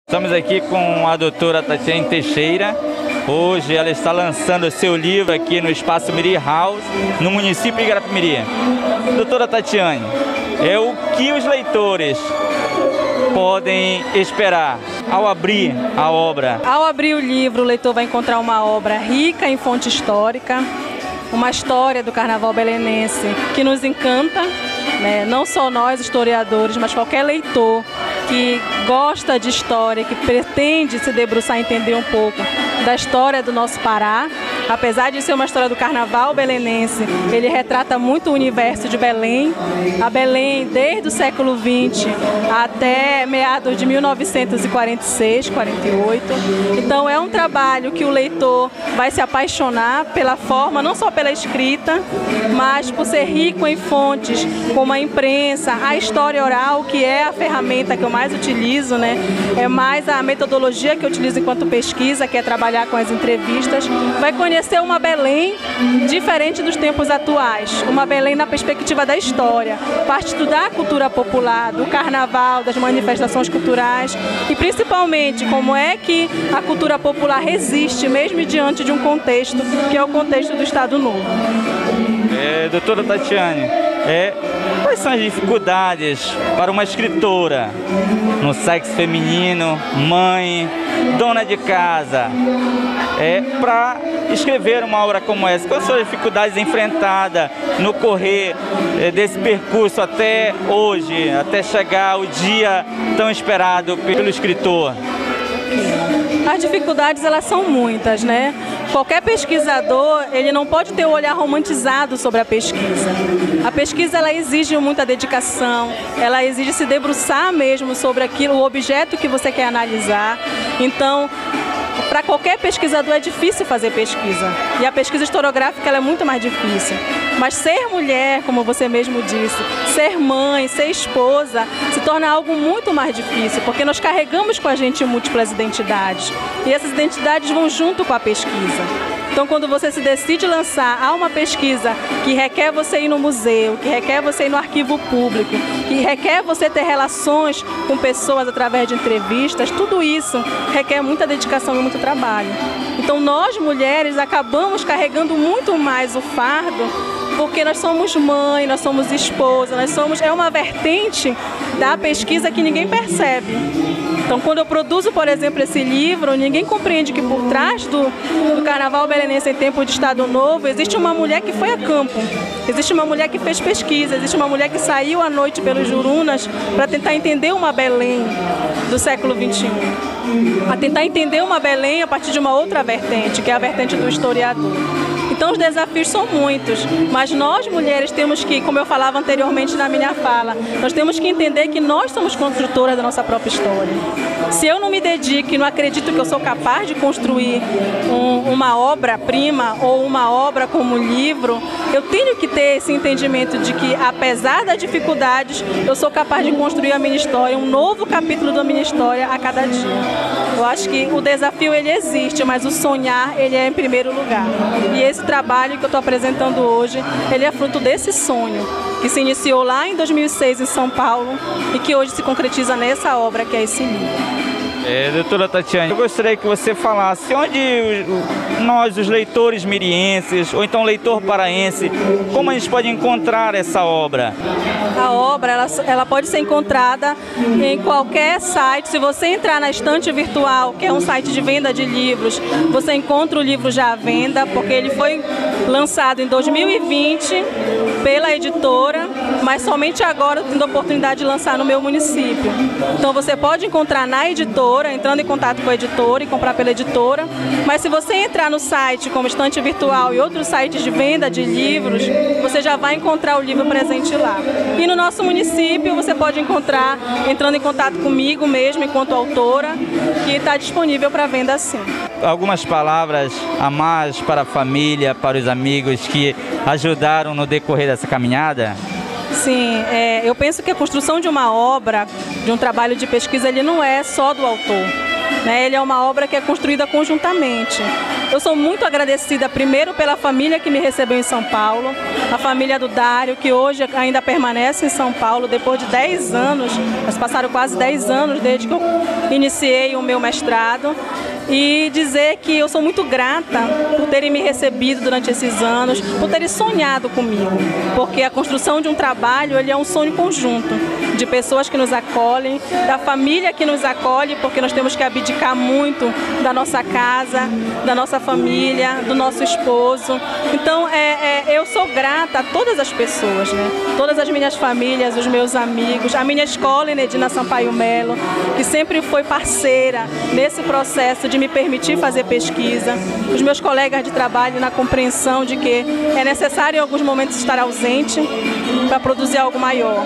Estamos aqui com a doutora Tatiane Teixeira. Hoje ela está lançando o seu livro aqui no Espaço Miri House, no município de Igarapé-Miri. Doutora Tatiane, o que os leitores podem esperar ao abrir a obra? Ao abrir o livro, o leitor vai encontrar uma obra rica em fonte histórica, uma história do carnaval belenense que nos encanta, né? Não só nós historiadores, mas qualquer leitor que gosta de história, que pretende se debruçar e entender um pouco da história do nosso Pará. Apesar de ser uma história do carnaval belenense, ele retrata muito o universo de Belém. A Belém desde o século XX até meados de 1946, 48. Então é um trabalho que o leitor vai se apaixonar pela forma, não só pela escrita, mas por ser rico em fontes, como a imprensa, a história oral, que é a ferramenta que eu mais utilizo, né? É mais a metodologia que eu utilizo enquanto pesquisa, que é trabalhar com as entrevistas. Vai conhecer uma Belém diferente dos tempos atuais, uma Belém na perspectiva da história, parte estudar a cultura popular, do carnaval, das manifestações culturais e principalmente como é que a cultura popular resiste mesmo diante de um contexto que é o contexto do Estado Novo. Doutora Tatiane, quais são as dificuldades para uma escritora no sexo feminino, mãe, dona de casa, para escrever uma obra como essa? Quais são as dificuldades enfrentadas no correr desse percurso até hoje, até chegar o dia tão esperado pelo escritor? As dificuldades, elas são muitas, né? Qualquer pesquisador, ele não pode ter um olhar romantizado sobre a pesquisa. A pesquisa, ela exige muita dedicação, ela exige se debruçar mesmo sobre aquilo, o objeto que você quer analisar. Então, para qualquer pesquisador é difícil fazer pesquisa. E a pesquisa historiográfica ela é muito mais difícil. Mas ser mulher, como você mesmo disse, ser mãe, ser esposa, se torna algo muito mais difícil, porque nós carregamos com a gente múltiplas identidades. E essas identidades vão junto com a pesquisa. Então, quando você se decide lançar a uma pesquisa que requer você ir no museu, que requer você ir no arquivo público, que requer você ter relações com pessoas através de entrevistas, tudo isso requer muita dedicação e muito trabalho. Então, nós mulheres acabamos carregando muito mais o fardo, porque nós somos mãe, nós somos esposa, é uma vertente da pesquisa que ninguém percebe. Então, quando eu produzo, por exemplo, esse livro, ninguém compreende que por trás do Carnaval Belenense em tempo de Estado Novo, existe uma mulher que foi a campo, existe uma mulher que fez pesquisa, existe uma mulher que saiu à noite pelos Jurunas para tentar entender uma Belém do século XXI, a tentar entender uma Belém a partir de uma outra vertente, que é a vertente do historiador. Então os desafios são muitos, mas nós mulheres temos que, como eu falava anteriormente na minha fala, nós temos que entender que nós somos construtoras da nossa própria história. Se eu não me dedico e não acredito que eu sou capaz de construir uma obra-prima ou uma obra como um livro, eu tenho que ter esse entendimento de que, apesar das dificuldades, eu sou capaz de construir a minha história, um novo capítulo da minha história a cada dia. Eu acho que o desafio ele existe, mas o sonhar ele é em primeiro lugar. E esse trabalho que eu estou apresentando hoje, ele é fruto desse sonho, que se iniciou lá em 2006 em São Paulo e que hoje se concretiza nessa obra que é esse livro. Doutora Tatiane, eu gostaria que você falasse onde nós, os leitores mirienses, ou então leitor paraense, como a gente pode encontrar essa obra? A obra ela pode ser encontrada em qualquer site. Se você entrar na Estante Virtual, que é um site de venda de livros, você encontra o livro já à venda, porque ele foi lançado em 2020 pela editora, mas somente agora tendo a oportunidade de lançar no meu município. Então você pode encontrar na editora, entrando em contato com a editora e comprar pela editora, mas se você entrar no site como Estante Virtual e outros sites de venda de livros, você já vai encontrar o livro presente lá. E no nosso município você pode encontrar entrando em contato comigo mesmo, enquanto autora, que está disponível para venda sim. Algumas palavras a mais para a família, para os amigos que ajudaram no decorrer dessa caminhada? Sim, eu penso que a construção de uma obra, de um trabalho de pesquisa, ele não é só do autor. né? Ele é uma obra que é construída conjuntamente. Eu sou muito agradecida primeiro pela família que me recebeu em São Paulo, a família do Dário, que hoje ainda permanece em São Paulo depois de 10 anos, mas passaram quase 10 anos desde que eu iniciei o meu mestrado. E dizer que eu sou muito grata por terem me recebido durante esses anos, por terem sonhado comigo, porque a construção de um trabalho, ele é um sonho conjunto, de pessoas que nos acolhem, da família que nos acolhe, porque nós temos que abdicar muito da nossa casa, da nossa família, do nosso esposo. Então, eu sou grata a todas as pessoas, né? Todas as minhas famílias, os meus amigos, a minha escola, Enedina Sampaio Melo, que sempre foi parceira nesse processo de me permitir fazer pesquisa, os meus colegas de trabalho na compreensão de que é necessário em alguns momentos estar ausente para produzir algo maior.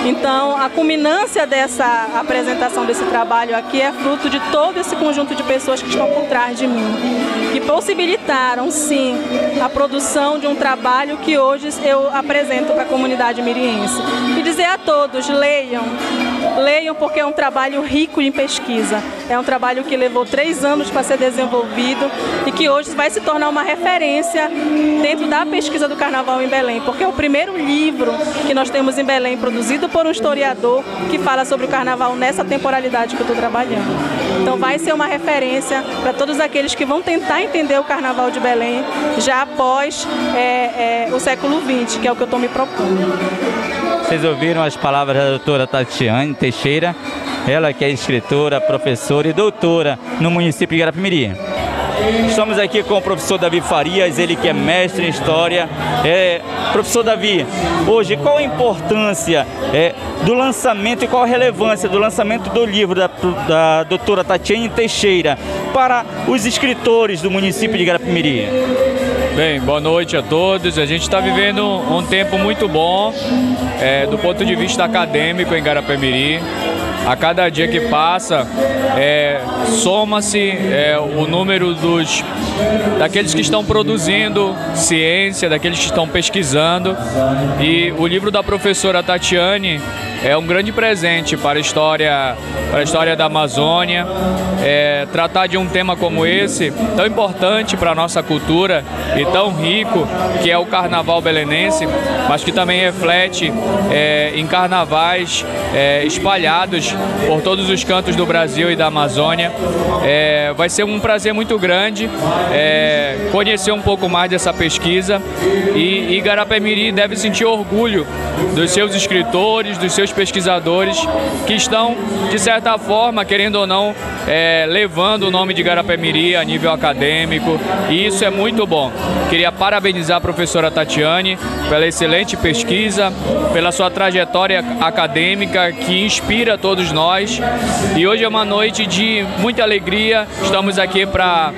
Então, a culminância dessa apresentação desse trabalho aqui é fruto de todo esse conjunto de pessoas que estão por trás de mim, que possibilitaram, sim, a produção de um trabalho que hoje eu apresento para a comunidade miriense. E dizer a todos, leiam porque é um trabalho rico em pesquisa, é um trabalho que levou 3 anos para ser desenvolvido e que hoje vai se tornar uma referência dentro da pesquisa do Carnaval em Belém, porque é o primeiro livro que nós temos em Belém, produzido por um historiador que fala sobre o Carnaval nessa temporalidade que eu estou trabalhando. Então vai ser uma referência para todos aqueles que vão tentar entender o Carnaval de Belém já após o século XX, que é o que eu estou me propondo. Vocês ouviram as palavras da doutora Tatiane Teixeira, ela que é escritora, professora e doutora no município de Garapé-Miri. Estamos aqui com o professor Davi Farias, ele que é mestre em História. Professor Davi, hoje qual a importância do lançamento e qual a relevância do lançamento do livro da doutora Tatiane Teixeira para os escritores do município de Garapé-Miri? Bem, boa noite a todos. A gente está vivendo um tempo muito bom do ponto de vista acadêmico em Garapé-Miri. A cada dia que passa, soma-se o número daqueles que estão produzindo ciência, daqueles que estão pesquisando. E o livro da professora Tatiane é um grande presente para a história da Amazônia. Tratar de um tema como esse, tão importante para a nossa cultura e tão rico, que é o Carnaval belenense, mas que também reflete em carnavais espalhados por todos os cantos do Brasil e da Amazônia. Vai ser um prazer muito grande conhecer um pouco mais dessa pesquisa e Garapé-Miri deve sentir orgulho dos seus escritores, dos seus pesquisadores que estão, de certa forma, querendo ou não, levando o nome de Garapé-Miri a nível acadêmico, e isso é muito bom. Queria parabenizar a professora Tatiane pela excelente pesquisa, pela sua trajetória acadêmica que inspira todos nós, e hoje é uma noite de muita alegria. Estamos aqui para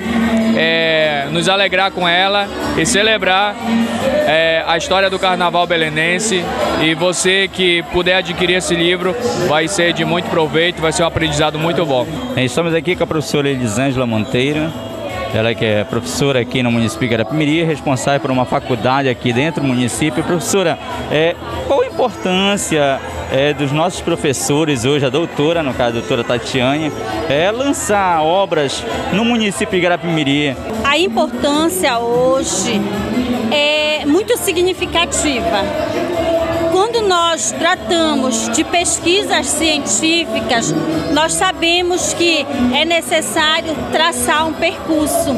nos alegrar com ela e celebrar a história do Carnaval belenense, e você que puder adquirir esse livro vai ser de muito proveito, vai ser um aprendizado muito bom. Estamos aqui com a professora Elisângela Monteiro, ela que é professora aqui no município de Garapé-Miri, responsável por uma faculdade aqui dentro do município. Professora, qual a importância dos nossos professores hoje, a doutora, no caso a doutora Tatiane, lançar obras no município de Garapé-Miri? A importância hoje é muito significativa. Quando nós tratamos de pesquisas científicas, nós sabemos que é necessário traçar um percurso.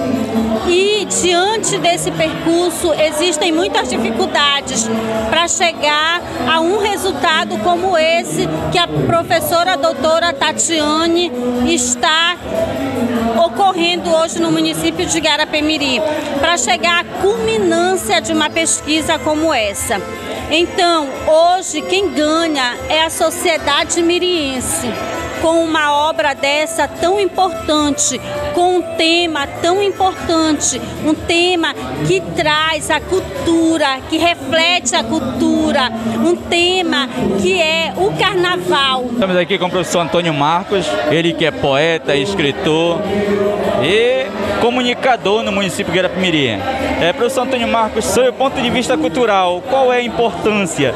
E diante desse percurso existem muitas dificuldades para chegar a um resultado como esse que a professora doutora Tatiane está ocorrendo hoje no município de Garapé-Miri, para chegar à culminância de uma pesquisa como essa. Então, hoje quem ganha é a sociedade miriense, com uma obra dessa tão importante, com um tema tão importante, um tema que traz a cultura, que reflete a cultura, um tema que é o Carnaval. Estamos aqui com o professor Antônio Marcos, ele que é poeta, escritor e comunicador no município de Garapé-Miri. Professor Antônio Marcos, sob o ponto de vista cultural, qual é a importância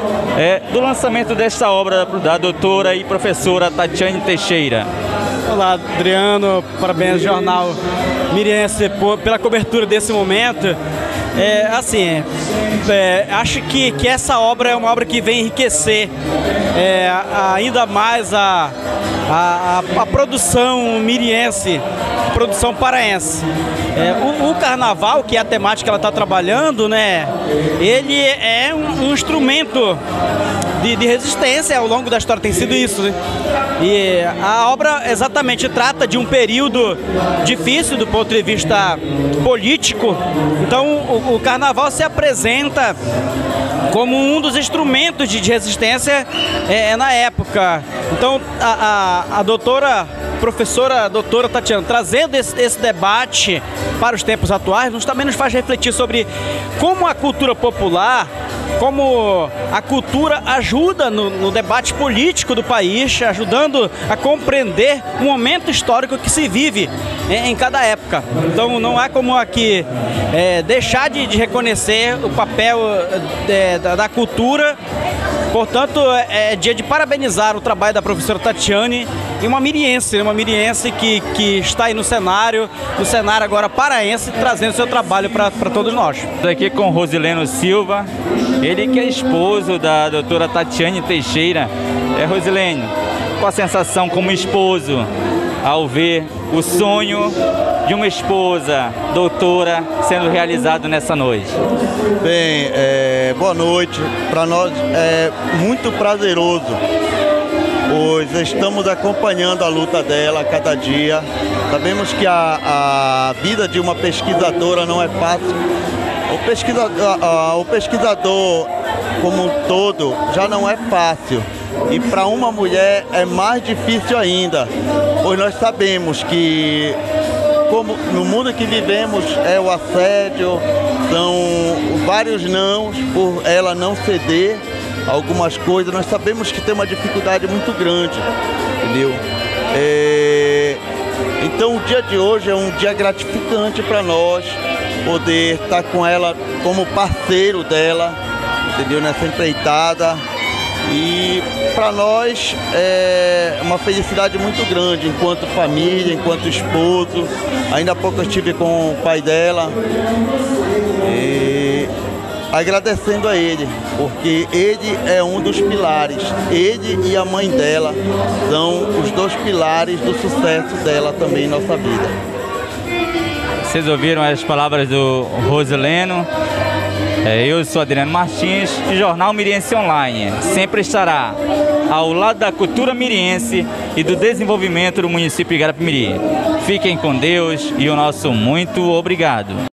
do lançamento desta obra da doutora e professora Tatiane Teixeira? Olá, Adriano, parabéns ao Jornal Miriense pela cobertura desse momento. Acho que essa obra é uma obra que vem enriquecer ainda mais a produção miriense, produção paraense. O carnaval, que é a temática que ela está trabalhando, né, ele é um instrumento de resistência. Ao longo da história tem sido isso, né? E a obra exatamente trata de um período difícil do ponto de vista político. Então o carnaval se apresenta como um dos instrumentos de resistência na época. Então a professora doutora Tatiana, trazendo esse debate para os tempos atuais, também nos faz refletir sobre como a cultura popular, como a cultura ajuda no debate político do país, ajudando a compreender o momento histórico que se vive em cada época. Então não há como aqui deixar de reconhecer o papel da cultura. Portanto, é dia de parabenizar o trabalho da professora Tatiane e uma miriense que está aí no cenário agora paraense, trazendo seu trabalho para todos nós. Estou aqui com Rosileno Silva, ele que é esposo da doutora Tatiane Teixeira. Rosilene, qual a sensação como esposo ao ver o sonho de uma esposa doutora sendo realizado nessa noite? Bem, boa noite. Para nós é muito prazeroso, pois estamos acompanhando a luta dela a cada dia. Sabemos que a vida de uma pesquisadora não é fácil. O pesquisador como um todo já não é fácil. E para uma mulher é mais difícil ainda, pois nós sabemos que, como no mundo que vivemos, é o assédio, são vários nãos por ela não ceder algumas coisas. Nós sabemos que tem uma dificuldade muito grande, entendeu? Então o dia de hoje é um dia gratificante para nós, poder estar com ela como parceiro dela, entendeu? Nessa empreitada. E para nós é uma felicidade muito grande, enquanto família, enquanto esposo. Ainda há pouco eu estive com o pai dela, e agradecendo a ele, porque ele é um dos pilares. Ele e a mãe dela são os dois pilares do sucesso dela também em nossa vida. Vocês ouviram as palavras do Rosileno? Eu sou Adriano Martins e o Jornal Miriense Online sempre estará ao lado da cultura miriense e do desenvolvimento do município de Igarapé-Miri. Fiquem com Deus e o nosso muito obrigado.